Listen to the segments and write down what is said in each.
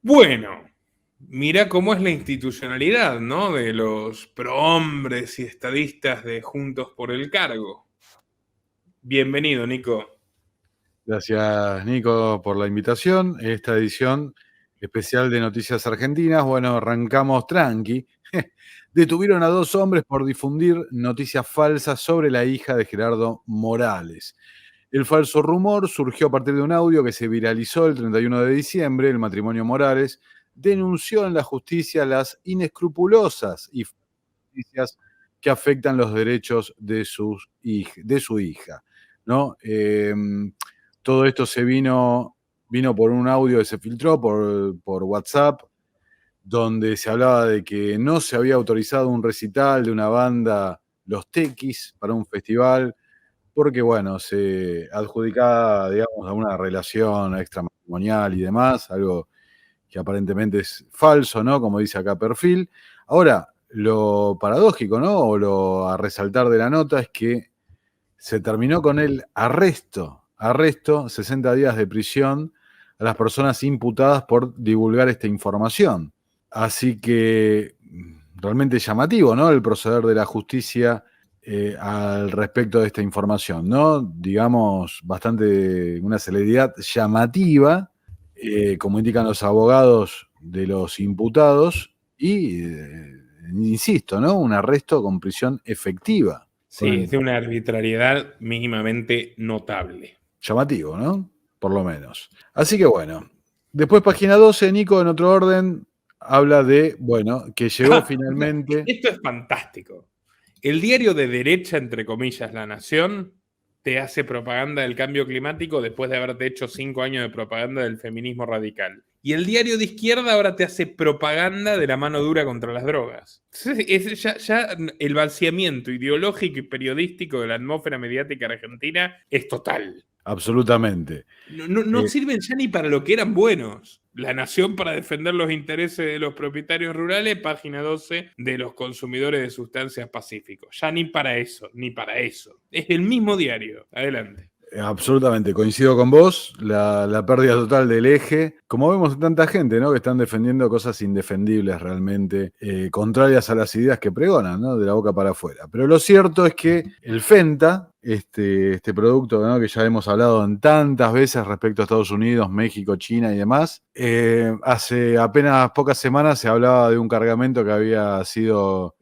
Bueno, mira cómo es la institucionalidad, ¿no? De los prohombres y estadistas de Juntos por el Cargo. Bienvenido, Nico. Gracias, Nico, por la invitación. Esta edición especial de Noticias Argentinas. Bueno, arrancamos tranqui. Detuvieron a 2 hombres por difundir noticias falsas sobre la hija de Gerardo Morales. El falso rumor surgió a partir de un audio que se viralizó el 31 de diciembre. El matrimonio Morales denunció en la justicia las inescrupulosas y noticias que afectan los derechos de su hija, ¿no? Todo esto vino por un audio que se filtró por WhatsApp, donde se hablaba de que no se había autorizado un recital de una banda, Los Tequis, para un festival, porque, bueno, se adjudicaba, digamos, a una relación extramatrimonial y demás, algo que aparentemente es falso, ¿no? Como dice acá Perfil. Ahora, lo paradójico, ¿no? O lo a resaltar de la nota es que se terminó con el arresto, 60 días de prisión a las personas imputadas por divulgar esta información. Así que realmente llamativo, ¿no? El proceder de la justicia al respecto de esta información, ¿no? Digamos, bastante una celeridad llamativa, como indican los abogados de los imputados, y, insisto, ¿no? Un arresto con prisión efectiva. Sí, es de una arbitrariedad mínimamente notable. Llamativo, ¿no? Por lo menos. Así que bueno. Después, página 12, Nico, en otro orden, habla de, bueno, que llegó finalmente. Esto es fantástico. El diario de derecha, entre comillas, La Nación, te hace propaganda del cambio climático después de haberte hecho 5 años de propaganda del feminismo radical. Y el diario de izquierda ahora te hace propaganda de la mano dura contra las drogas. Ya el vaciamiento ideológico y periodístico de la atmósfera mediática argentina es total. Absolutamente. No sirven ya ni para lo que eran buenos. La Nación para defender los intereses de los propietarios rurales, página 12, de los consumidores de sustancias pacíficos. Ya ni para eso, ni para eso. Es el mismo diario. Adelante. Absolutamente, coincido con vos, la pérdida total del eje, como vemos en tanta gente, ¿no? Que están defendiendo cosas indefendibles realmente, contrarias a las ideas que pregonan, ¿no? De la boca para afuera. Pero lo cierto es que el Fenta, este producto, ¿no? Que ya hemos hablado en tantas veces respecto a Estados Unidos, México, China y demás, hace apenas pocas semanas se hablaba de un cargamento que había sido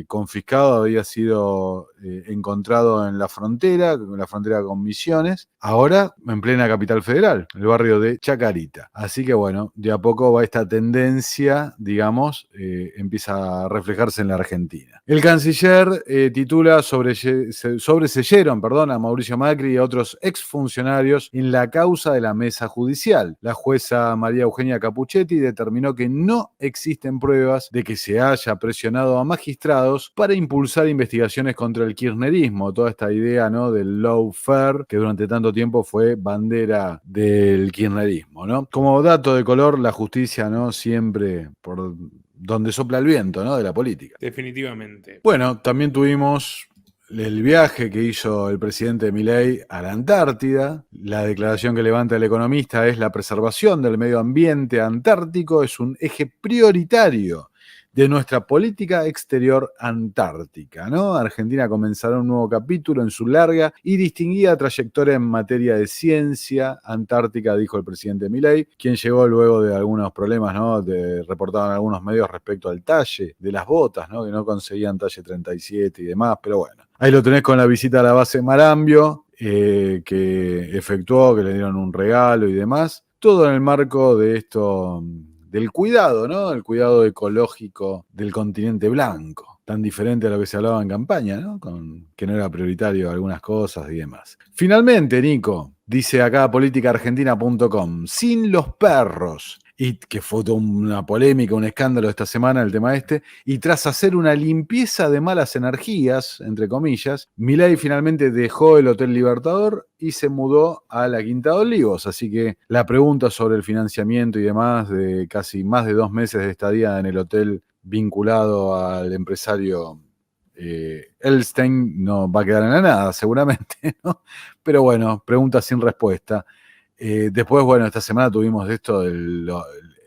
confiscado, había sido encontrado en la frontera con Misiones, ahora en plena capital federal, el barrio de Chacarita. Así que bueno, de a poco va esta tendencia, digamos, empieza a reflejarse en la Argentina. El canciller titula sobreseyeron, a Mauricio Macri y a otros exfuncionarios en la causa de la mesa judicial. La jueza María Eugenia Capuchetti determinó que no existen pruebas de que se haya presionado a magistrados para impulsar investigaciones contra el kirchnerismo, toda esta idea, ¿no? Del lawfare, que durante tanto tiempo fue bandera del kirchnerismo, ¿no? Como dato de color, la justicia, ¿no? Siempre por donde sopla el viento, ¿no? De la política. Definitivamente. Bueno, también tuvimos el viaje que hizo el presidente Milei a la Antártida. La declaración que levanta el economista es: la preservación del medio ambiente antártico es un eje prioritario de nuestra política exterior antártica, ¿no? Argentina comenzará un nuevo capítulo en su larga y distinguida trayectoria en materia de ciencia antártica, dijo el presidente Milei, quien llegó luego de algunos problemas, ¿no? Reportaban algunos medios respecto al talle de las botas, ¿no? Que no conseguían talle 37 y demás, pero bueno. Ahí lo tenés con la visita a la base Marambio, que efectuó, que le dieron un regalo y demás. Todo en el marco de esto, del cuidado, ¿no? El cuidado ecológico del continente blanco, tan diferente a lo que se hablaba en campaña, ¿no? Que no era prioritario algunas cosas y demás. Finalmente, Nico, dice acá politicaargentina.com, sin los perros, y que fue toda una polémica, un escándalo esta semana el tema este, y tras hacer una limpieza de malas energías, entre comillas, Milei finalmente dejó el Hotel Libertador y se mudó a la Quinta de Olivos, así que la pregunta sobre el financiamiento y demás de casi más de 2 meses de estadía en el hotel vinculado al empresario Elstein no va a quedar en la nada, seguramente, ¿no? Pero bueno, pregunta sin respuesta. Después, bueno, esta semana tuvimos esto del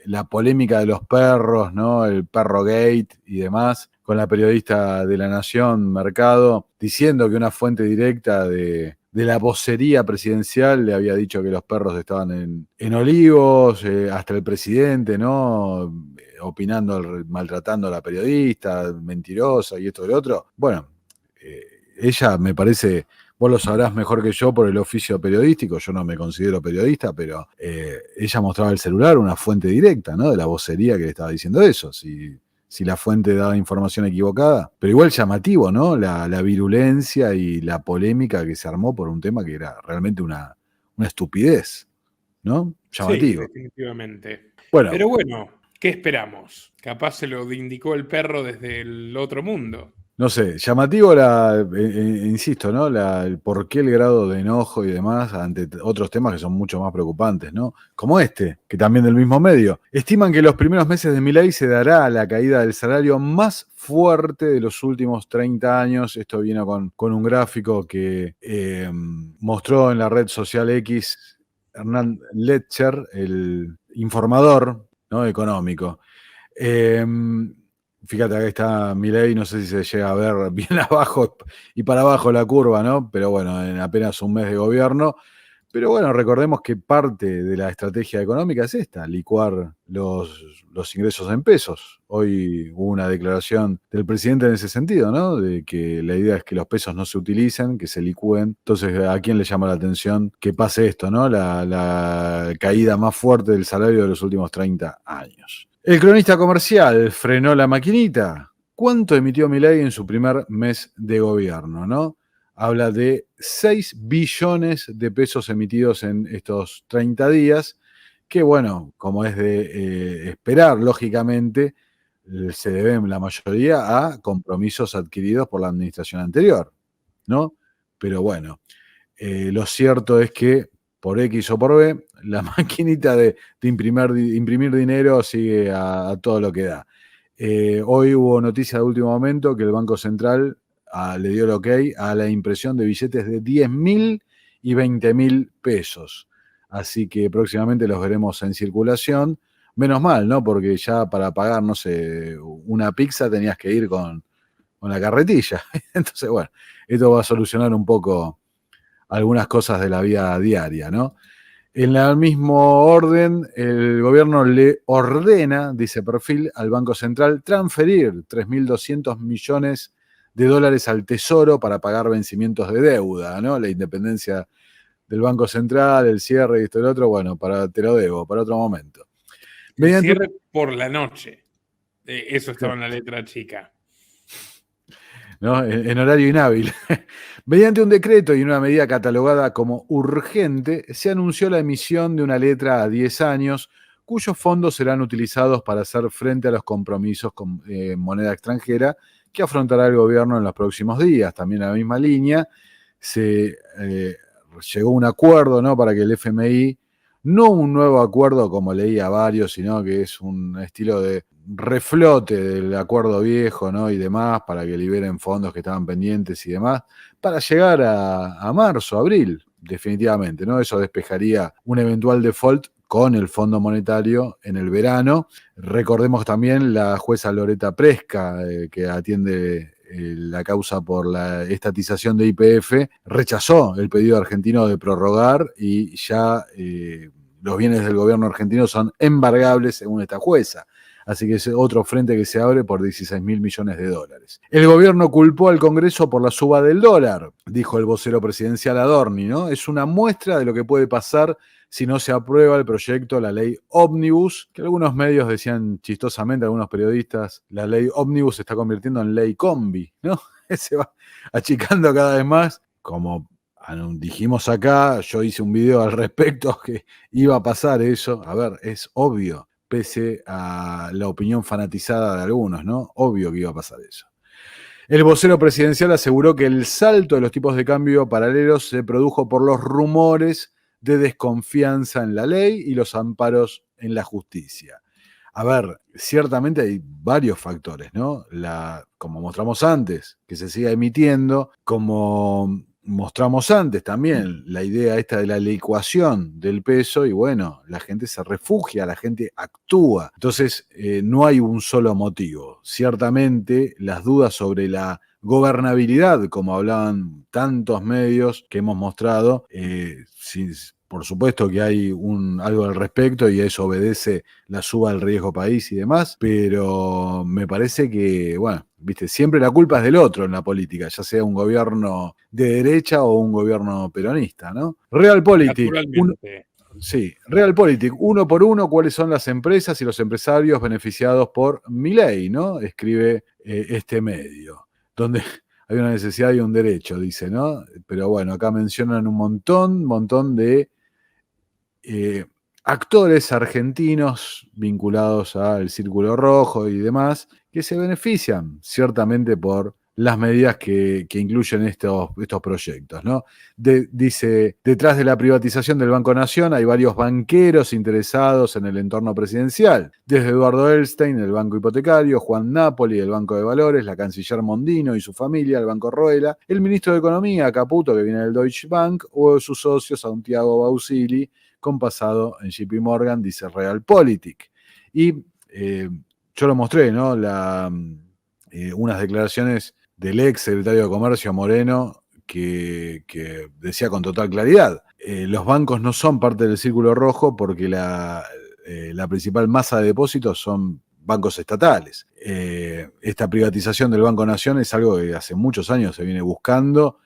la polémica de los perros, ¿no? El perro gate y demás, con la periodista de La Nación, Mercado, diciendo que una fuente directa de la vocería presidencial le había dicho que los perros estaban en Olivos, hasta el presidente, ¿no? Opinando, maltratando a la periodista, mentirosa y esto y lo otro. Bueno, ella me parece... Vos lo sabrás mejor que yo por el oficio periodístico, yo no me considero periodista, pero ella mostraba el celular, una fuente directa, ¿no? De la vocería que le estaba diciendo eso, si la fuente daba información equivocada. Pero igual llamativo, ¿no? La virulencia y la polémica que se armó por un tema que era realmente una estupidez, ¿no? Sí, Llamativo. definitivamente. Bueno, Pero bueno, ¿qué esperamos? Capaz se lo indicó el perro desde el otro mundo. no sé, llamativo insisto, ¿no? El por qué el grado de enojo y demás ante otros temas que son mucho más preocupantes, ¿no? Como este, que también del mismo medio. Estiman que los primeros meses de Milei se dará la caída del salario más fuerte de los últimos 30 años. Esto viene con un gráfico que mostró en la red social X Hernán Letcher, el informador, ¿no? Económico. Fíjate, acá está Milei, no sé si se llega a ver bien abajo y para abajo la curva, ¿no? Pero bueno, en apenas un mes de gobierno. Pero bueno, recordemos que parte de la estrategia económica es esta, licuar los ingresos en pesos. Hoy hubo una declaración del presidente en ese sentido, ¿no? De que la idea es que los pesos no se utilicen, que se licúen. Entonces, ¿a quién le llama la atención que pase esto, ¿no? La caída más fuerte del salario de los últimos 30 años. El cronista comercial frenó la maquinita. ¿Cuánto emitió Milei en su primer mes de gobierno, no? Habla de 6 billones de pesos emitidos en estos 30 días, que bueno, como es de esperar, lógicamente, se deben la mayoría a compromisos adquiridos por la administración anterior, ¿no? Pero bueno, lo cierto es que por X o por B, la maquinita de imprimir dinero sigue a todo lo que da. Hoy hubo noticia de último momento que el Banco Central le dio el ok a la impresión de billetes de 10.000 y 20.000 pesos. Así que próximamente los veremos en circulación. Menos mal, ¿no? Porque ya para pagar, no sé, una pizza tenías que ir con la carretilla. Entonces, bueno, esto va a solucionar un poco algunas cosas de la vida diaria, ¿no? En el mismo orden, el gobierno le ordena, dice Perfil, al Banco Central transferir 3.200 millones de dólares al Tesoro para pagar vencimientos de deuda, ¿no? La independencia del Banco Central, el cierre y esto y lo otro, bueno, te lo debo, para otro momento. El cierre por la noche. Eso estaba en la letra chica. ¿No? En horario inhábil. Mediante un decreto y una medida catalogada como urgente, se anunció la emisión de una letra a 10 años, cuyos fondos serán utilizados para hacer frente a los compromisos con moneda extranjera que afrontará el gobierno en los próximos días. También en la misma línea se llegó a un acuerdo, ¿no? Para que el FMI, no un nuevo acuerdo como leía varios, sino que es un estilo de reflote del acuerdo viejo, ¿no? Y demás, para que liberen fondos que estaban pendientes y demás, para llegar a marzo, abril, definitivamente, ¿no? Eso despejaría un eventual default con el Fondo Monetario en el verano. Recordemos también la jueza Loreta Presca, que atiende la causa por la estatización de YPF, rechazó el pedido argentino de prorrogar y ya los bienes del gobierno argentino son embargables según esta jueza. Así que es otro frente que se abre por 16.000 millones de dólares. El gobierno culpó al Congreso por la suba del dólar, dijo el vocero presidencial Adorni, ¿no? Es una muestra de lo que puede pasar si no se aprueba el proyecto, la ley Ómnibus, que algunos medios decían chistosamente, algunos periodistas, la ley Ómnibus se está convirtiendo en ley combi, ¿no? Se va achicando cada vez más, como dijimos acá, yo hice un video al respecto que iba a pasar eso. A ver, es obvio, pese a la opinión fanatizada de algunos, ¿no? Obvio que iba a pasar eso. El vocero presidencial aseguró que el salto de los tipos de cambio paralelos se produjo por los rumores de desconfianza en la ley y los amparos en la justicia. A ver, ciertamente hay varios factores, ¿no? Como mostramos antes, que se siga emitiendo, como mostramos antes también, la idea esta de la licuación del peso, y bueno, la gente se refugia, la gente actúa. Entonces, no hay un solo motivo. Ciertamente, las dudas sobre la gobernabilidad, como hablaban tantos medios que hemos mostrado, por supuesto que hay algo al respecto y eso obedece la suba del riesgo país y demás, pero me parece que, bueno, viste, siempre la culpa es del otro en la política, ya sea un gobierno de derecha o un gobierno peronista, ¿no? Realpolitik. Naturalmente. Sí, Realpolitik, uno por uno, ¿cuáles son las empresas y los empresarios beneficiados por Milei, ¿no? Escribe este medio, donde hay una necesidad y un derecho, dice, ¿no? Pero bueno, acá mencionan un montón de actores argentinos vinculados al Círculo Rojo y demás, que se benefician ciertamente por las medidas que incluyen estos proyectos, ¿no? Dice, detrás de la privatización del Banco Nación hay varios banqueros interesados en el entorno presidencial, desde Eduardo Elstein, el Banco Hipotecario, Juan Napoli, el Banco de Valores, la canciller Mondino y su familia, el Banco Roela, el ministro de Economía, Caputo, que viene del Deutsche Bank, o sus socios, Santiago Bausili, con pasado en JP Morgan, dice Realpolitik. Y yo lo mostré, ¿no? Unas declaraciones del ex secretario de Comercio, Moreno, que decía con total claridad, los bancos no son parte del Círculo Rojo porque la principal masa de depósitos son bancos estatales. Esta privatización del Banco Nación es algo que hace muchos años se viene buscando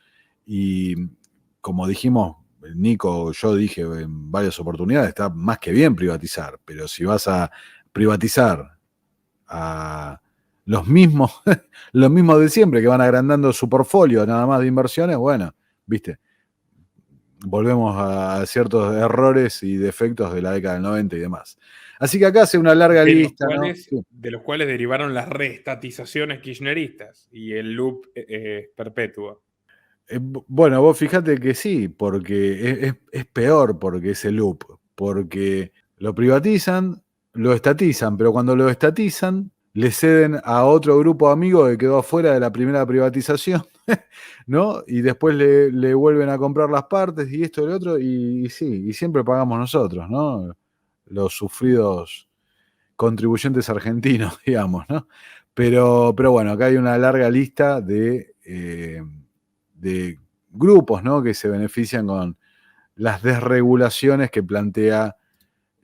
y, como dijimos, Nico, yo dije en varias oportunidades, está más que bien privatizar, pero si vas a privatizar a los mismos de siempre que van agrandando su portfolio nada más de inversiones, bueno, viste, volvemos a ciertos errores y defectos de la década del 90 y demás. Así que acá hace una larga lista, ¿no? De los cuales derivaron las reestatizaciones kirchneristas y el loop perpetuo. Bueno, vos fíjate que sí, porque es peor porque es el loop, porque lo privatizan, lo estatizan, pero cuando lo estatizan, le ceden a otro grupo de amigos que quedó afuera de la primera privatización, ¿no? Y después le vuelven a comprar las partes y esto y lo otro, y sí, y siempre pagamos nosotros, ¿no? Los sufridos contribuyentes argentinos, digamos, ¿no? Pero bueno, acá hay una larga lista de grupos, ¿no? Que se benefician con las desregulaciones que plantea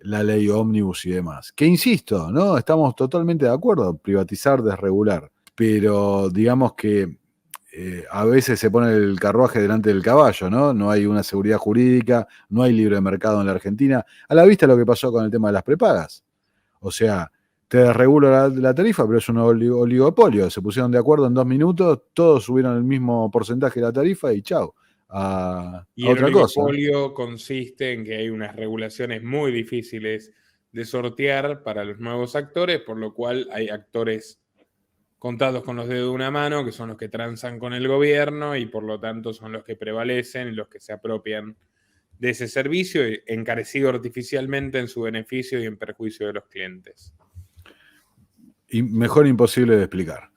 la ley ómnibus y demás. Que insisto, ¿no? Estamos totalmente de acuerdo, privatizar, desregular. Pero digamos que a veces se pone el carruaje delante del caballo, ¿no? No hay una seguridad jurídica, no hay libre mercado en la Argentina. A la vista lo que pasó con el tema de las prepagas. O sea, te desregulo la tarifa, pero es un oligopolio. Se pusieron de acuerdo en 2 minutos, todos subieron el mismo porcentaje de la tarifa y chau. Y el oligopolio consiste en que hay unas regulaciones muy difíciles de sortear para los nuevos actores, por lo cual hay actores contados con los dedos de una mano, que son los que transan con el gobierno y por lo tanto son los que prevalecen y los que se apropian de ese servicio, encarecido artificialmente en su beneficio y en perjuicio de los clientes. Y mejor imposible de explicar.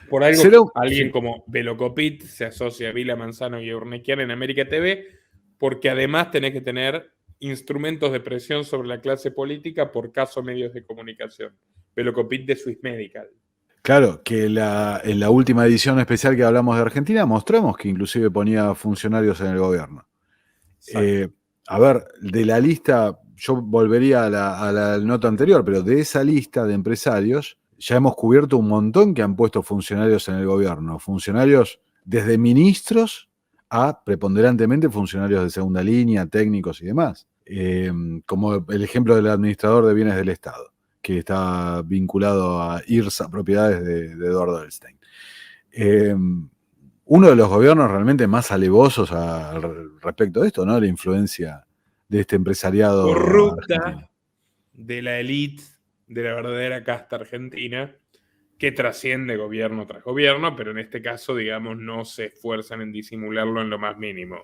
Por algo, alguien como Velocopit se asocia a Vila Manzano y a Urnequian en América TV, porque además tenés que tener instrumentos de presión sobre la clase política por caso medios de comunicación. Velocopit de Swiss Medical. Claro, que en la última edición especial que hablamos de Argentina mostramos que inclusive ponía funcionarios en el gobierno. A ver, de la lista, yo volvería a la nota anterior, pero de esa lista de empresarios ya hemos cubierto un montón que han puesto funcionarios en el gobierno. Funcionarios desde ministros a preponderantemente funcionarios de segunda línea, técnicos y demás. Como el ejemplo del administrador de bienes del Estado, que está vinculado a IRSA, propiedades de Eduardo Elstein. Uno de los gobiernos realmente más alevosos respecto de esto, ¿no? La influencia de este empresariado corrupta argentino. De la élite de la verdadera casta argentina, que trasciende gobierno tras gobierno, pero en este caso, digamos, no se esfuerzan en disimularlo en lo más mínimo.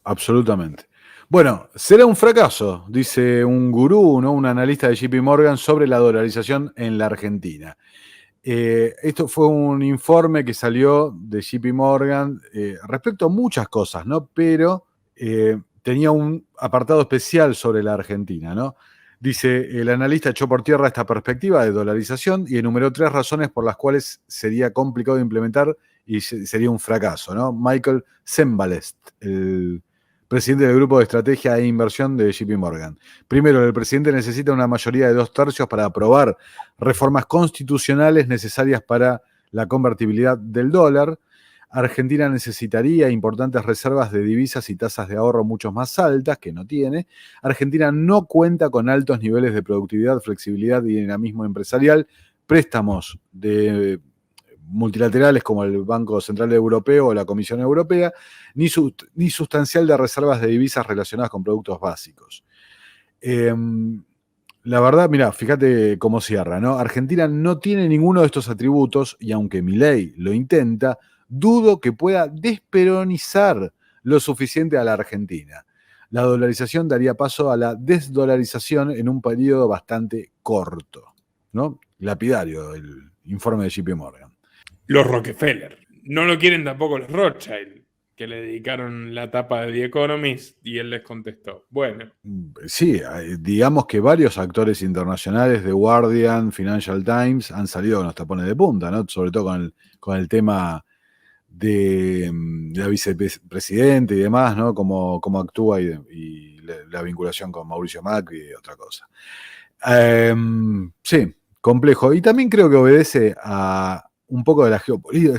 Absolutamente. Bueno, será un fracaso, dice un gurú, ¿no? Un analista de JP Morgan sobre la dolarización en la Argentina. Esto fue un informe que salió de JP Morgan respecto a muchas cosas, ¿no? Pero tenía un apartado especial sobre la Argentina, ¿no? Dice, el analista echó por tierra esta perspectiva de dolarización y enumeró 3 razones por las cuales sería complicado de implementar y sería un fracaso, ¿no? Michael Sembalest, el presidente del Grupo de Estrategia e Inversión de JP Morgan. Primero, el presidente necesita una mayoría de 2/3 para aprobar reformas constitucionales necesarias para la convertibilidad del dólar. Argentina necesitaría importantes reservas de divisas y tasas de ahorro mucho más altas, que no tiene. Argentina no cuenta con altos niveles de productividad, flexibilidad y dinamismo empresarial. Préstamos de multilaterales como el Banco Central Europeo o la Comisión Europea, ni sustancial de reservas de divisas relacionadas con productos básicos. La verdad, mirá, fíjate cómo cierra, ¿no? Argentina no tiene ninguno de estos atributos y aunque Milei lo intenta, dudo que pueda desperonizar lo suficiente a la Argentina. La dolarización daría paso a la desdolarización en un periodo bastante corto, ¿no? Lapidario el informe de JP Morgan. Los Rockefeller. No lo quieren tampoco los Rothschild, que le dedicaron la tapa de The Economist y él les contestó. Bueno. Sí, digamos que varios actores internacionales, The Guardian, Financial Times, han salido con los tapones de punta, ¿no? Sobre todo con el tema de la vicepresidente y demás, ¿no? Cómo actúa y la vinculación con Mauricio Macri y otra cosa. Sí, complejo. Y también creo que obedece a un poco de la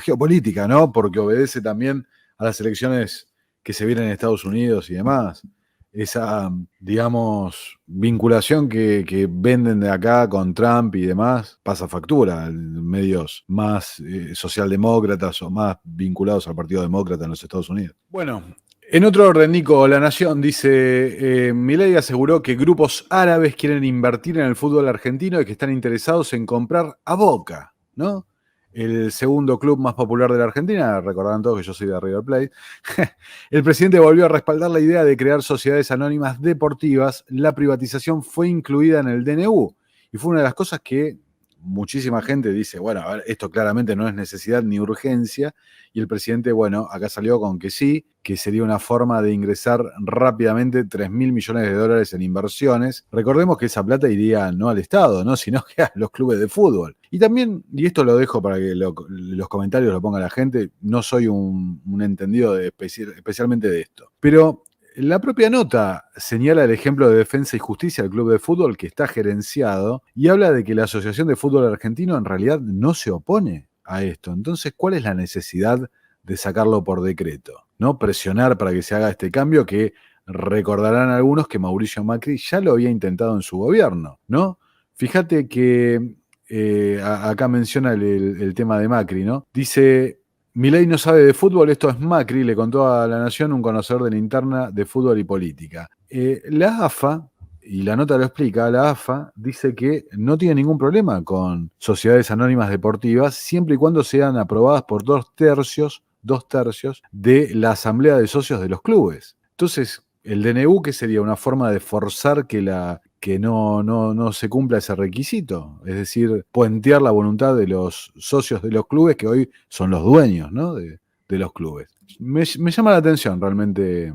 geopolítica, ¿no? Porque obedece también a las elecciones que se vienen en Estados Unidos y demás. Esa, digamos, vinculación que venden de acá con Trump y demás pasa factura en medios más socialdemócratas o más vinculados al Partido Demócrata en los Estados Unidos. Bueno, en otro orden, Nico, La Nación dice, Milei aseguró que grupos árabes quieren invertir en el fútbol argentino y que están interesados en comprar a Boca, ¿no? El segundo club más popular de la Argentina, recordarán todos que yo soy de River Plate. El presidente volvió a respaldar la idea de crear sociedades anónimas deportivas. La privatización fue incluida en el DNU y fue una de las cosas que muchísima gente dice, bueno, a ver, esto claramente no es necesidad ni urgencia, y el presidente, bueno, acá salió con que sí, que sería una forma de ingresar rápidamente 3.000 millones de dólares en inversiones. Recordemos que esa plata iría no al Estado, ¿no? Sino que a los clubes de fútbol. Y también, y esto lo dejo para que los comentarios lo ponga la gente, no soy un entendido especialmente de esto, pero la propia nota señala el ejemplo de Defensa y Justicia del club de fútbol que está gerenciado y habla de que la Asociación de Fútbol Argentino en realidad no se opone a esto. Entonces, ¿cuál es la necesidad de sacarlo por decreto? ¿No? Presionar para que se haga este cambio que recordarán algunos que Mauricio Macri ya lo había intentado en su gobierno, ¿no? Fíjate que acá menciona el tema de Macri, ¿no? Dice, Milei no sabe de fútbol, esto es Macri, le contó a La Nación un conocedor de la interna de fútbol y política. La AFA, y la nota lo explica, la AFA dice que no tiene ningún problema con sociedades anónimas deportivas siempre y cuando sean aprobadas por 2/3 de la asamblea de socios de los clubes. Entonces, el DNU, ¿qué sería? Una forma de forzar que no se cumpla ese requisito, es decir, puentear la voluntad de los socios de los clubes que hoy son los dueños, ¿no? de los clubes. Me llama la atención realmente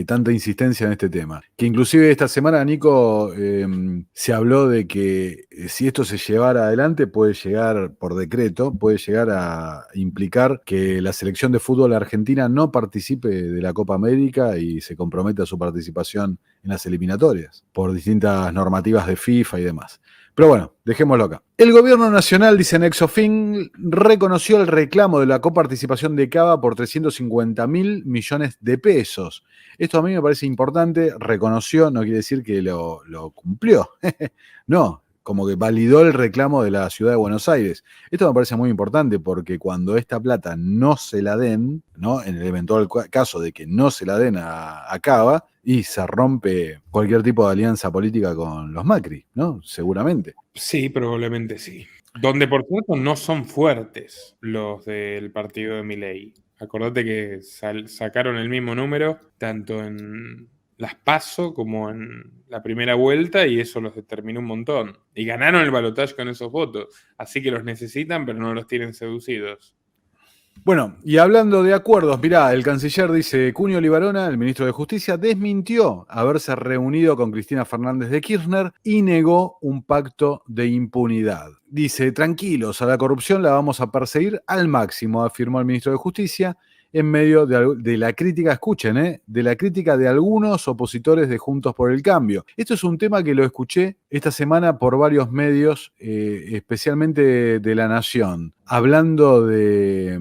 tanta insistencia en este tema, que inclusive esta semana, Nico, se habló de que si esto se llevara adelante puede llegar, por decreto, puede llegar a implicar que la selección de fútbol argentina no participe de la Copa América y se comprometa a su participación en las eliminatorias, por distintas normativas de FIFA y demás. Pero bueno, dejémoslo acá. El gobierno nacional, dice Nexofin, reconoció el reclamo de la coparticipación de Cava por 350.000 millones de pesos. Esto a mí me parece importante, reconoció, no quiere decir que lo cumplió. No, como que validó el reclamo de la ciudad de Buenos Aires. Esto me parece muy importante porque cuando esta plata no se la den, ¿no? En el eventual caso de que no se la den a Cava, y se rompe cualquier tipo de alianza política con los Macri, ¿no? Seguramente. Sí, probablemente sí. Donde, por cierto, no son fuertes los del partido de Milei. Acordate que sacaron el mismo número tanto en las PASO como en la primera vuelta y eso los determinó un montón. Y ganaron el balotaje con esos votos. Así que los necesitan, pero no los tienen seducidos. Bueno, y hablando de acuerdos, mirá, el canciller dice, Cunio Libarona, el ministro de Justicia, desmintió haberse reunido con Cristina Fernández de Kirchner y negó un pacto de impunidad. Dice, tranquilos, a la corrupción la vamos a perseguir al máximo, afirmó el ministro de Justicia, en medio de la crítica, escuchen, de la crítica de algunos opositores de Juntos por el Cambio. Esto es un tema que lo escuché esta semana por varios medios, especialmente de La Nación, hablando de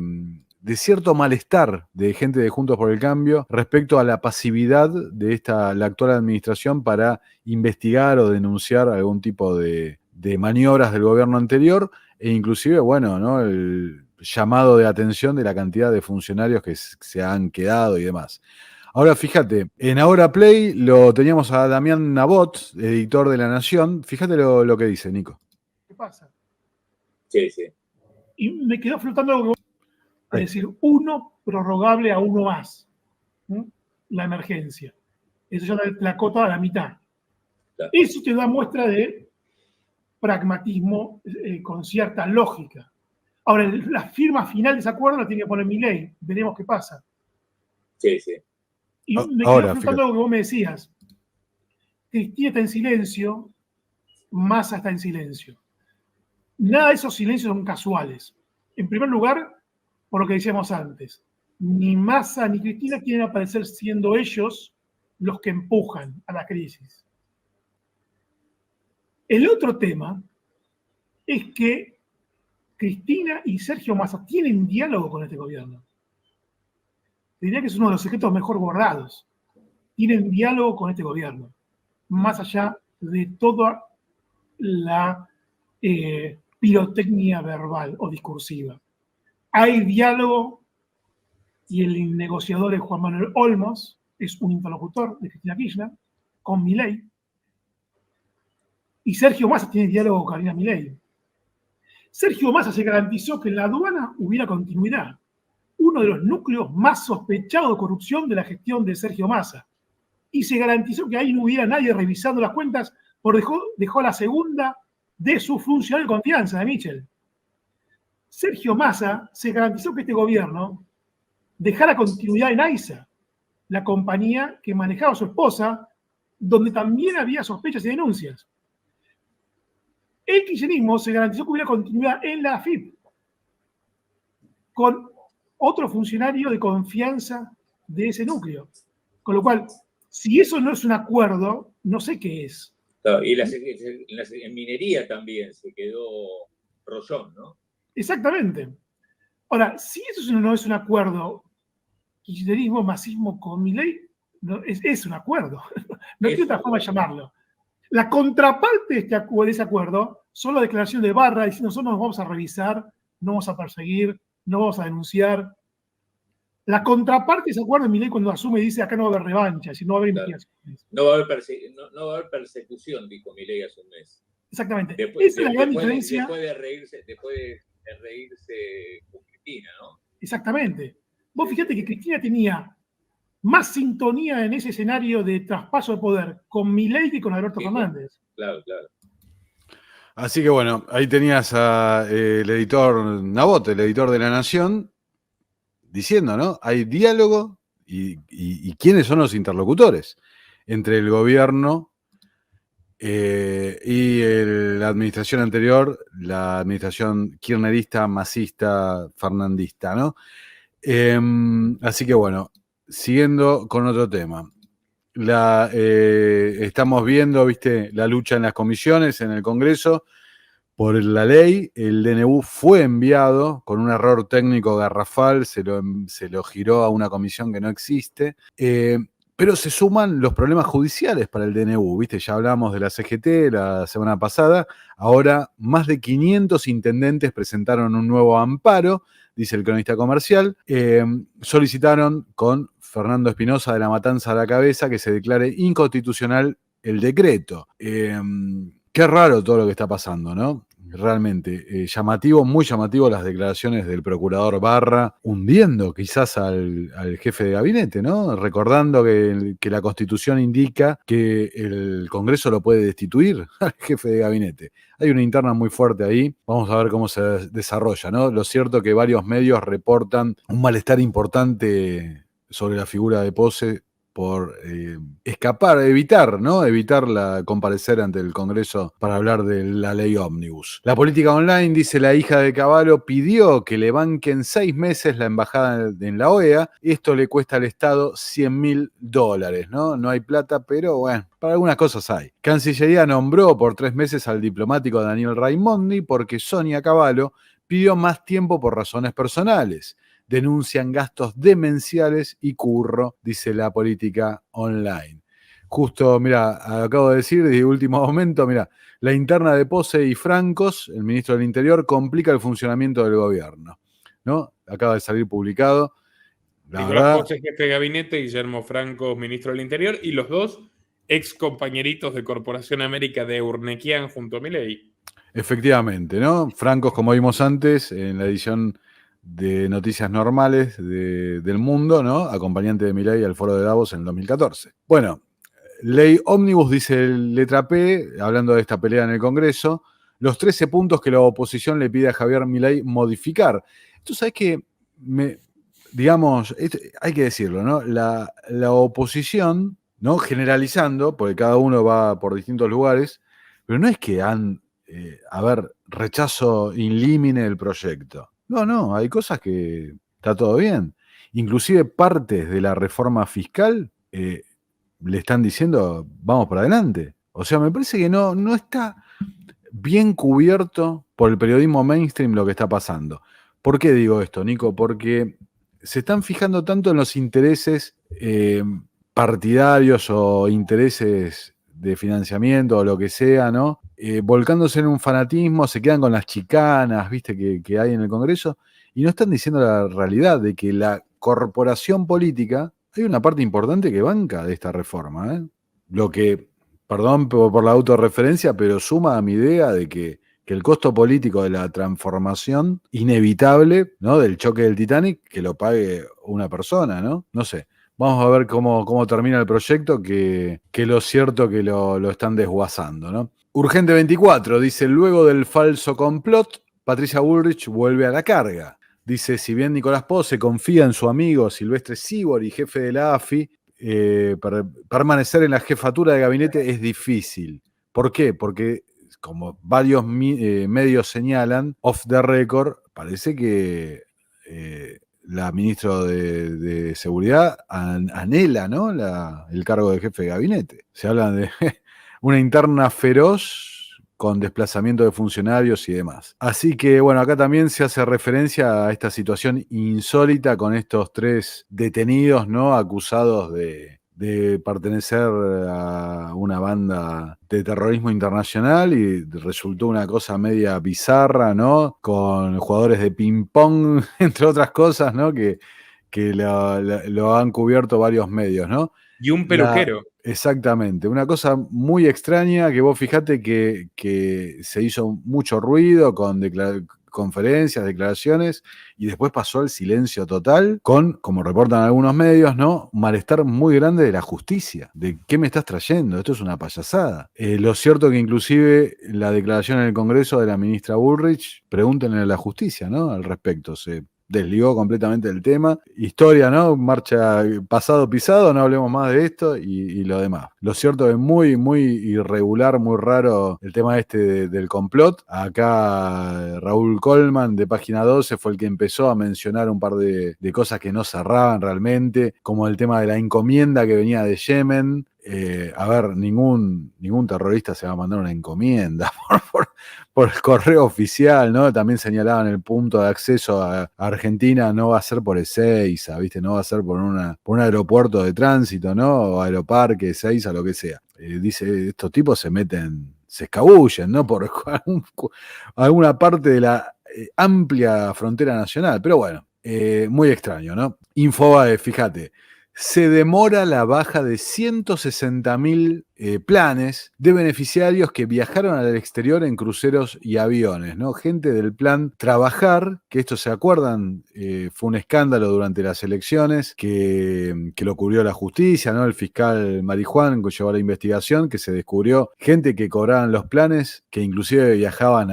cierto malestar de gente de Juntos por el Cambio respecto a la pasividad de la actual administración para investigar o denunciar algún tipo de maniobras del gobierno anterior e inclusive, bueno, ¿no? El llamado de atención de la cantidad de funcionarios que se han quedado y demás. Ahora fíjate, en Ahora Play lo teníamos a Damián Nabot, editor de La Nación. Fíjate lo que dice, Nico. ¿Qué pasa? Sí, sí. Y me quedó flotando algo que es decir, uno prorrogable a uno más. ¿No? La emergencia. Eso ya la cota a la mitad. Claro. Eso te da muestra de pragmatismo con cierta lógica. Ahora, la firma final de ese acuerdo la tiene que poner Milei. Veremos qué pasa. Sí, sí. Y me quedó flotando algo que vos me decías. Cristina está en silencio, Massa está en silencio. Nada de esos silencios son casuales. En primer lugar, por lo que decíamos antes, ni Massa ni Cristina quieren aparecer siendo ellos los que empujan a la crisis. El otro tema es que Cristina y Sergio Massa tienen diálogo con este gobierno. Diría que es uno de los secretos mejor guardados. Tienen diálogo con este gobierno, más allá de toda la pirotecnia verbal o discursiva. Hay diálogo y el negociador es Juan Manuel Olmos, es un interlocutor de Cristina Kirchner, con Milei. Y Sergio Massa tiene diálogo con Karina Milei. Sergio Massa se garantizó que en la aduana hubiera continuidad. Uno de los núcleos más sospechados de corrupción de la gestión de Sergio Massa. Y se garantizó que ahí no hubiera nadie revisando las cuentas, porque dejó la segunda de su funcionario de confianza, de Michel. Sergio Massa se garantizó que este gobierno dejara continuidad en AISA, la compañía que manejaba su esposa, donde también había sospechas y denuncias. El kirchnerismo se garantizó que hubiera continuidad en la AFIP, con otro funcionario de confianza de ese núcleo. Con lo cual, si eso no es un acuerdo, no sé qué es. Claro, y en minería también se quedó Rollón, ¿no? Exactamente. Ahora, si eso no es un acuerdo, kirchnerismo, masismo con Milei, no, es un acuerdo. No tiene otra forma de llamarlo. La contraparte de ese acuerdo son la declaración de Barra diciendo nosotros nos vamos a revisar, no vamos a perseguir, no vamos a denunciar. La contraparte de ese acuerdo, Milei cuando asume dice acá no va a haber revancha, es decir, no va a haber investigaciones. No va a haber persecución, dijo Milei hace un mes. Exactamente. Esa es la gran diferencia. Después de reírse con Cristina, ¿no? Exactamente. Vos fíjate que Cristina tenía más sintonía en ese escenario de traspaso de poder con Milei que con Alberto Fernández. Claro, claro. Así que bueno, ahí tenías el editor Nabot, el editor de La Nación, diciendo, ¿no? Hay diálogo y quiénes son los interlocutores entre el gobierno y la administración anterior, la administración kirchnerista, masista, fernandista, ¿no? Así que bueno, siguiendo con otro tema. Estamos viendo, viste, la lucha en las comisiones, en el Congreso, por la ley. El DNU fue enviado con un error técnico garrafal, se lo giró a una comisión que no existe. Pero se suman los problemas judiciales para el DNU, ¿viste? Ya hablamos de la CGT la semana pasada. Ahora, más de 500 intendentes presentaron un nuevo amparo, dice el cronista comercial. Solicitaron con Fernando Espinosa de la Matanza a la cabeza que se declare inconstitucional el decreto. Qué raro todo lo que está pasando, ¿no? realmente. Llamativo, muy llamativo las declaraciones del procurador Barra, hundiendo quizás al jefe de gabinete, ¿no? Recordando que la Constitución indica que el Congreso lo puede destituir al jefe de gabinete. Hay una interna muy fuerte ahí, vamos a ver cómo se desarrolla, ¿no? Lo cierto es que varios medios reportan un malestar importante sobre la figura de Pose por evitar comparecer ante el Congreso para hablar de la ley ómnibus. La política online, dice la hija de Cavallo, pidió que le banquen 6 meses la embajada en la OEA. Esto le cuesta al Estado $100.000, ¿no? No hay plata, pero bueno, para algunas cosas hay. Cancillería nombró por 3 meses al diplomático Daniel Raimondi porque Sonia Cavallo pidió más tiempo por razones personales. Denuncian gastos demenciales y curro, dice la política online. Justo, mira, acabo de decir, de último momento, mira, la interna de Pose y Francos, el ministro del Interior, complica el funcionamiento del gobierno, ¿no? Acaba de salir publicado. Nicolás Pose, jefe de gabinete, Guillermo Franco, ministro del Interior, y los dos ex compañeritos de Corporación América de Urnequian junto a Milei. Efectivamente, ¿no? Francos, como vimos antes, en la edición de Noticias Normales del Mundo, ¿no? Acompañante de Milei al Foro de Davos en el 2014. Bueno, ley ómnibus, dice letra P, hablando de esta pelea en el Congreso, los 13 puntos que la oposición le pide a Javier Milei modificar. Tú sabes que, digamos, hay que decirlo, ¿no? La oposición, ¿no? Generalizando, porque cada uno va por distintos lugares, pero no es que rechazo in limine el proyecto. No, hay cosas que está todo bien. Inclusive partes de la reforma fiscal le están diciendo, vamos para adelante. O sea, me parece que no está bien cubierto por el periodismo mainstream lo que está pasando. ¿Por qué digo esto, Nico? Porque se están fijando tanto en los intereses partidarios o intereses de financiamiento o lo que sea, ¿no? Volcándose en un fanatismo, se quedan con las chicanas, ¿viste? Que hay en el Congreso, y no están diciendo la realidad de que la corporación política, hay una parte importante que banca de esta reforma, ¿eh? Lo que, perdón por la autorreferencia, pero suma a mi idea de que el costo político de la transformación inevitable, ¿no? Del choque del Titanic, que lo pague una persona, ¿no? No sé. Vamos a ver cómo termina el proyecto, que lo cierto que lo están desguazando, ¿no? Urgente 24, dice, luego del falso complot, Patricia Bullrich vuelve a la carga. Dice, si bien Nicolás Pose confía en su amigo Silvestre Sibori, jefe de la AFI, permanecer en la jefatura de gabinete es difícil. ¿Por qué? Porque, como varios medios señalan, off the record, parece que la ministra de Seguridad anhela, ¿no? el cargo de jefe de gabinete. Se habla de una interna feroz con desplazamiento de funcionarios y demás. Así que, bueno, acá también se hace referencia a esta situación insólita con estos 3 detenidos, ¿no? Acusados de pertenecer a una banda de terrorismo internacional, y resultó una cosa media bizarra, ¿no? Con jugadores de ping-pong, entre otras cosas, ¿no? Que lo han cubierto varios medios, ¿no? Y un peluquero. Exactamente, una cosa muy extraña que vos fijate que se hizo mucho ruido con conferencias, declaraciones, y después pasó el silencio total con, como reportan algunos medios, ¿no? Un malestar muy grande de la justicia. ¿De qué me estás trayendo? Esto es una payasada. Lo cierto que inclusive la declaración en el Congreso de la ministra Bullrich, pregúntenle a la justicia, ¿no? Al respecto, se desligó completamente del tema. Historia, ¿no? Marcha pasado pisado, no hablemos más de esto y lo demás. Lo cierto es muy, muy irregular, muy raro el tema del complot. Acá Raúl Colman de Página 12 fue el que empezó a mencionar un par de cosas que no cerraban realmente, como el tema de la encomienda que venía de Yemen. Ningún terrorista se va a mandar una encomienda por correo oficial, ¿no? También señalaban el punto de acceso a Argentina no va a ser por Ezeiza, ¿viste? No va a ser por un aeropuerto de tránsito, ¿no? O aeroparque, Ezeiza, lo que sea. Dice, estos tipos se escabullen, ¿no? Por alguna parte de la amplia frontera nacional. Pero bueno, muy extraño, ¿no? Infobae, fíjate. se demora la baja de 160.000 planes de beneficiarios que viajaron al exterior en cruceros y aviones, ¿no? Gente del plan Trabajar, que esto se acuerdan, fue un escándalo durante las elecciones que lo cubrió la justicia, ¿no? El fiscal Marijuán que llevó la investigación, que se descubrió gente que cobraban los planes, que inclusive viajaban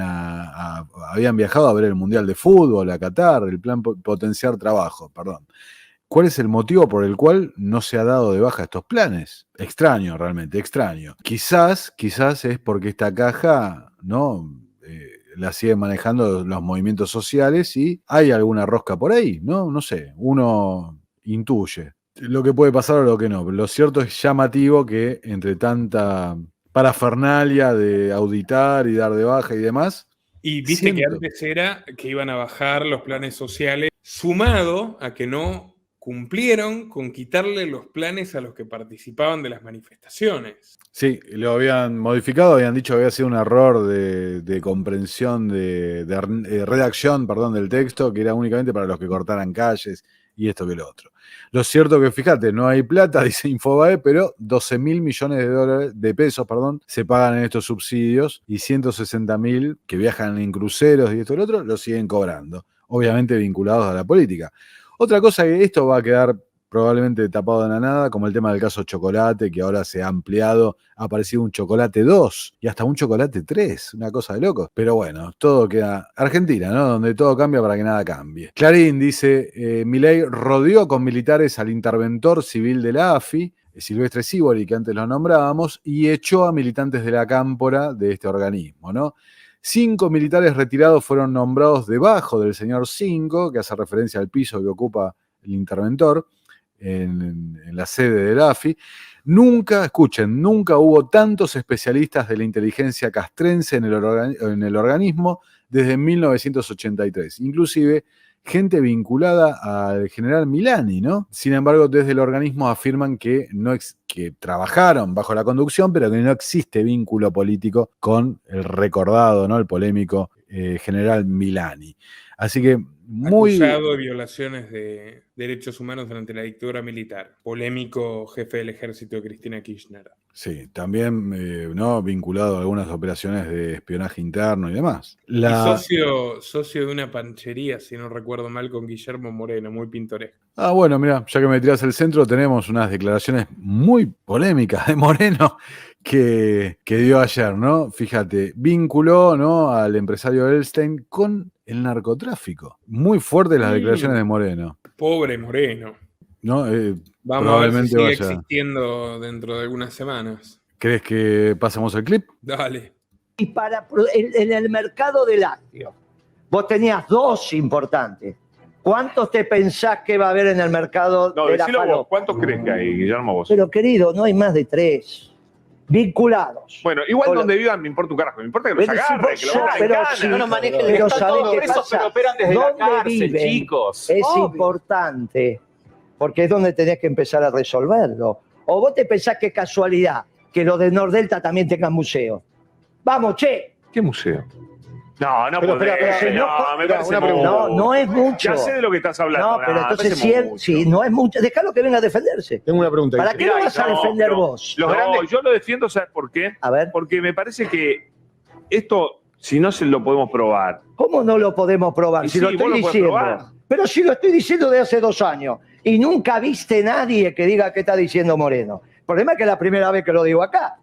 habían viajado a ver el Mundial de Fútbol, a Qatar, el plan Potenciar Trabajo, perdón. ¿Cuál es el motivo por el cual no se ha dado de baja estos planes? Extraño, realmente, extraño. Quizás es porque esta caja, ¿no? La siguen manejando los movimientos sociales y hay alguna rosca por ahí, ¿no? No sé, uno intuye lo que puede pasar o lo que no. Lo cierto es llamativo que entre tanta parafernalia de auditar y dar de baja y demás. Y viste que antes era que iban a bajar los planes sociales, sumado a que no cumplieron con quitarle los planes a los que participaban de las manifestaciones. Sí, lo habían modificado, habían dicho que había sido un error de comprensión, de redacción, perdón, del texto, que era únicamente para los que cortaran calles y esto que lo otro. Lo cierto que, fíjate, no hay plata, dice Infobae, pero 12.000 millones de pesos, se pagan en estos subsidios y 160.000 que viajan en cruceros y esto y lo otro, lo siguen cobrando, obviamente vinculados a la política. Otra cosa que esto va a quedar probablemente tapado de la nada, como el tema del caso Chocolate, que ahora se ha ampliado, ha aparecido un Chocolate 2 y hasta un Chocolate 3, una cosa de locos. Pero bueno, todo queda Argentina, ¿no? Donde todo cambia para que nada cambie. Clarín dice, Milei rodeó con militares al interventor civil de la AFI, Silvestre Sívori, que antes lo nombrábamos, y echó a militantes de la cámpora de este organismo, ¿no? 5 militares retirados fueron nombrados debajo del señor 5, que hace referencia al piso que ocupa el interventor en la sede del AFI. Nunca hubo tantos especialistas de la inteligencia castrense en el organismo desde 1983. Inclusive gente vinculada al general Milani, ¿no? Sin embargo, desde el organismo afirman que trabajaron bajo la conducción, pero que no existe vínculo político con el recordado, ¿no? El polémico general Milani. Así que acusado de violaciones de derechos humanos durante la dictadura militar. Polémico jefe del ejército de Cristina Kirchner. Sí, también ¿no? Vinculado a algunas operaciones de espionaje interno y demás. Y socio de una panchería, si no recuerdo mal, con Guillermo Moreno, muy pintoresco. Ah, bueno, mira, ya que me tirás el centro, tenemos unas declaraciones muy polémicas de Moreno que dio ayer, ¿no? Fíjate, vinculó, ¿no? Al empresario Elstein con el narcotráfico. Muy fuertes las declaraciones de Moreno. Pobre Moreno. ¿No? Vamos a ver si sigue existiendo dentro de algunas semanas. ¿Crees que pasamos al clip? Dale. Y en el mercado de lácteos, vos tenías 2 importantes. ¿Cuántos te pensás que va a haber en el mercado de la falopa? Vos, ¿cuántos crees que hay, Guillermo, vos? Pero querido, no hay más de 3 vinculados. Bueno, igual donde vivan me importa un carajo, me importa que los agarren, que los no nos manejen el Estado preso, pero operan desde la cárcel, chicos. Es importante, porque es donde tenés que empezar a resolverlo. O vos te pensás que es casualidad que los de Nordelta también tengan museo. Vamos, che. ¿Qué museo? No, me parece no es mucho. Ya sé de lo que estás hablando. No, pero entonces sí, no es mucho. Déjalo que venga a defenderse. Tengo una pregunta. ¿Para qué lo vas a defender vos? Yo lo defiendo, ¿sabes por qué? A ver. Porque me parece que esto, si no se lo podemos probar. ¿Cómo no lo podemos probar? Si lo estoy diciendo. Pero si lo estoy diciendo de hace 2 años y nunca viste nadie que diga qué está diciendo Moreno. El problema es que es la primera vez que lo digo acá.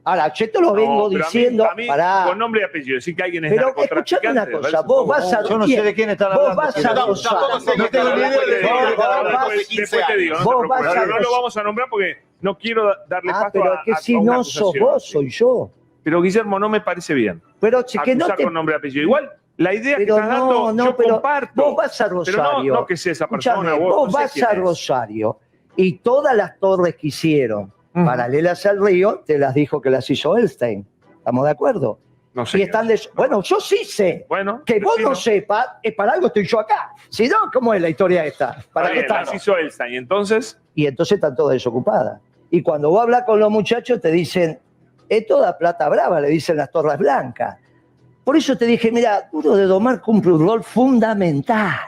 Ahora, yo te lo vengo diciendo. A mí, con nombre y apellido, decir que alguien es pero escuchame una cosa, vos vas a. Yo no sé de quién están hablando. Vos vas a gozar. No tengo ni idea. Después te digo, pero no lo vamos a nombrar porque no quiero darle paso a. Pero es que si no sos vos, soy yo. Pero Guillermo, no me parece bien. Pero que no te. Con nombre y apellido. Igual, la idea que estás dando, yo comparto. Vos vas a Rosario. Pero no que sea esa persona. Vos vas a Rosario y todas las torres que hicieron paralelas al río, te las dijo que las hizo Elstein. ¿Estamos de acuerdo? No sé. Y están Bueno, yo sí sé. Bueno, que vos no sepas, es para algo estoy yo acá. Si no, ¿cómo es la historia esta? ¿Para qué estamos? Las hizo Elstein, ¿y entonces? Y entonces están todas desocupadas. Y cuando vos hablas con los muchachos, te dicen, es toda plata brava, le dicen las Torres Blancas. Por eso te dije, mira, Duro de Domar cumple un rol fundamental.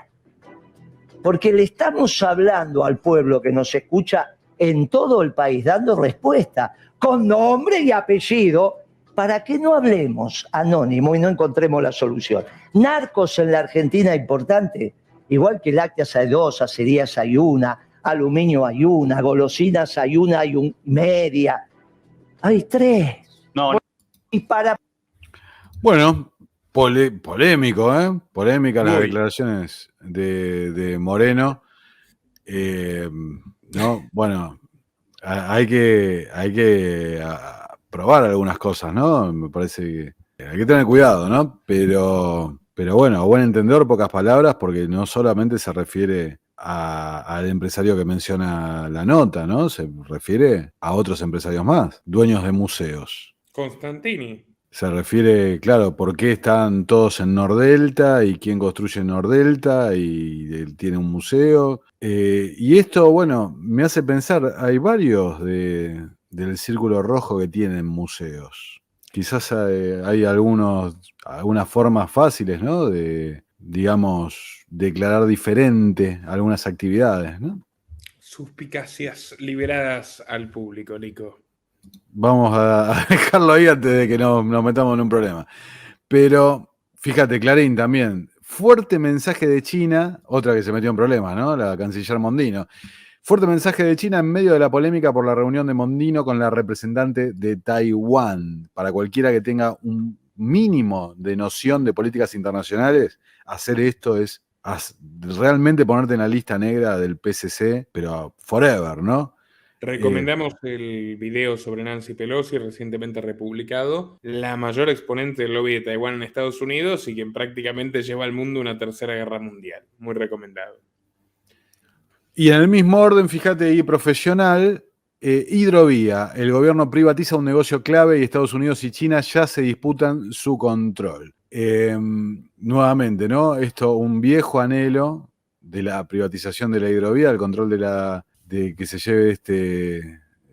porque le estamos hablando al pueblo que nos escucha en todo el país, dando respuesta con nombre y apellido, para que no hablemos anónimo y no encontremos la solución. Narcos en la Argentina importante, igual que lácteas hay 2, acerías hay 1, aluminio hay 1, golosinas hay 1, hay media, hay 3. No. Y para... Bueno, polémico, ¿eh? Polémica las declaraciones de Moreno. ¿No? Bueno, hay que probar algunas cosas, ¿no? Me parece que hay que tener cuidado, ¿no? Pero bueno, a buen entendedor, pocas palabras, porque no solamente se refiere al empresario que menciona la nota, ¿no? Se refiere a otros empresarios más, dueños de museos. Constantini. Se refiere, claro, por qué están todos en Nordelta y quién construye Nordelta y él tiene un museo. Y esto, bueno, me hace pensar, hay varios del Círculo Rojo que tienen museos. Quizás hay algunas formas fáciles, ¿no? De, digamos, declarar diferente algunas actividades, ¿no? Suspicacias liberadas al público, Nico. Vamos a dejarlo ahí antes de que nos metamos en un problema. Pero, fíjate, Clarín también. Fuerte mensaje de China, otra que se metió en problemas, ¿no? La canciller Mondino. Fuerte mensaje de China en medio de la polémica por la reunión de Mondino con la representante de Taiwán. Para cualquiera que tenga un mínimo de noción de políticas internacionales, hacer esto es realmente ponerte en la lista negra del PCC, pero forever, ¿no? Recomendamos el video sobre Nancy Pelosi, recientemente republicado, la mayor exponente del lobby de Taiwán en Estados Unidos y quien prácticamente lleva al mundo una tercera guerra mundial. Muy recomendado. Y en el mismo orden, fíjate, y profesional, Hidrovía. El gobierno privatiza un negocio clave y Estados Unidos y China ya se disputan su control. Nuevamente, ¿no? Esto, un viejo anhelo de la privatización de la hidrovía, el control de que se lleve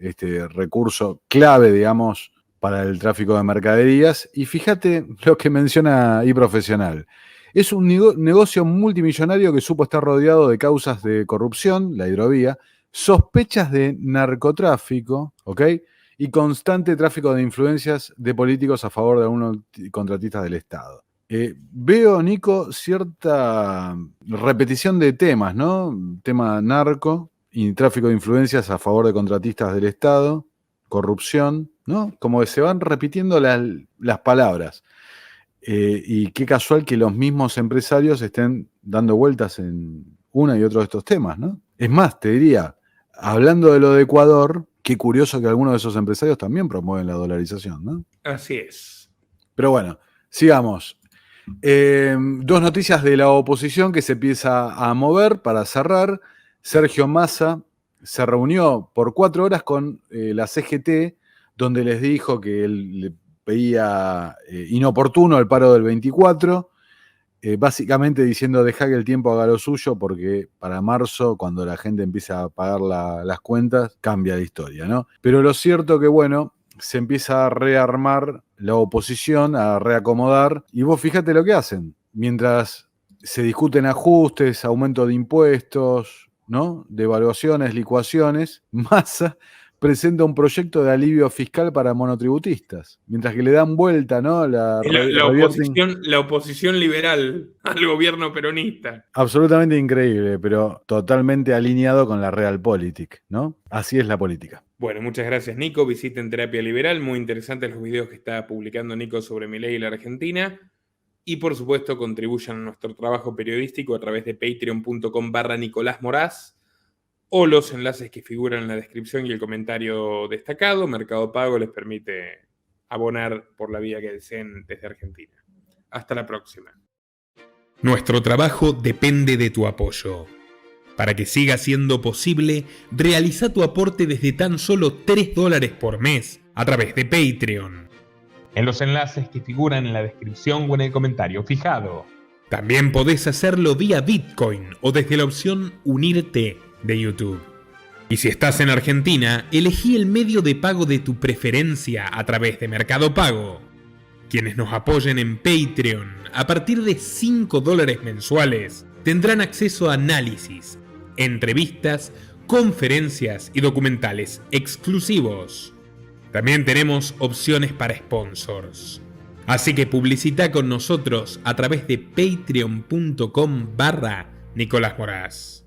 este recurso clave, digamos, para el tráfico de mercaderías. Y fíjate lo que menciona iProfesional. Es un negocio multimillonario que supo estar rodeado de causas de corrupción, la hidrovía, sospechas de narcotráfico, ¿ok? Y constante tráfico de influencias de políticos a favor de algunos contratistas del Estado. Veo, Nico, cierta repetición de temas, ¿no? Tema narco y tráfico de influencias a favor de contratistas del Estado, corrupción, ¿no? Como que se van repitiendo las palabras. Y qué casual que los mismos empresarios estén dando vueltas en una y otro de estos temas, ¿no? Es más, te diría, hablando de lo de Ecuador, qué curioso que algunos de esos empresarios también promueven la dolarización, ¿no? Así es. Pero bueno, sigamos. Dos noticias de la oposición que se empieza a mover para cerrar. Sergio Massa se reunió por 4 horas con la CGT, donde les dijo que él le veía inoportuno el paro del 24, básicamente diciendo deja que el tiempo haga lo suyo, porque para marzo, cuando la gente empieza a pagar las cuentas, cambia la historia, ¿no? Pero lo cierto que, bueno, se empieza a rearmar la oposición, a reacomodar, y vos fíjate lo que hacen. Mientras se discuten ajustes, aumento de impuestos, ¿no? Devaluaciones, licuaciones, Massa presenta un proyecto de alivio fiscal para monotributistas, mientras que le dan vuelta, ¿no? La oposición liberal al gobierno peronista. Absolutamente increíble, pero totalmente alineado con la realpolitik, ¿no? Así es la política. Bueno, muchas gracias, Nico. Visiten Terapia Liberal, muy interesantes los videos que está publicando Nico sobre Milei y la Argentina. Y por supuesto, contribuyan a nuestro trabajo periodístico a través de patreon.com/Nicolás Moraz o los enlaces que figuran en la descripción y el comentario destacado. Mercado Pago les permite abonar por la vía que deseen desde Argentina. Hasta la próxima. Nuestro trabajo depende de tu apoyo. Para que siga siendo posible, realiza tu aporte desde tan solo $3 por mes a través de Patreon, en los enlaces que figuran en la descripción o en el comentario fijado. También podés hacerlo vía Bitcoin o desde la opción Unirte de YouTube. Y si estás en Argentina, elegí el medio de pago de tu preferencia a través de Mercado Pago. Quienes nos apoyen en Patreon a partir de $5 mensuales tendrán acceso a análisis, entrevistas, conferencias y documentales exclusivos. También tenemos opciones para sponsors. Así que publicita con nosotros a través de patreon.com/Nicolás Moraz.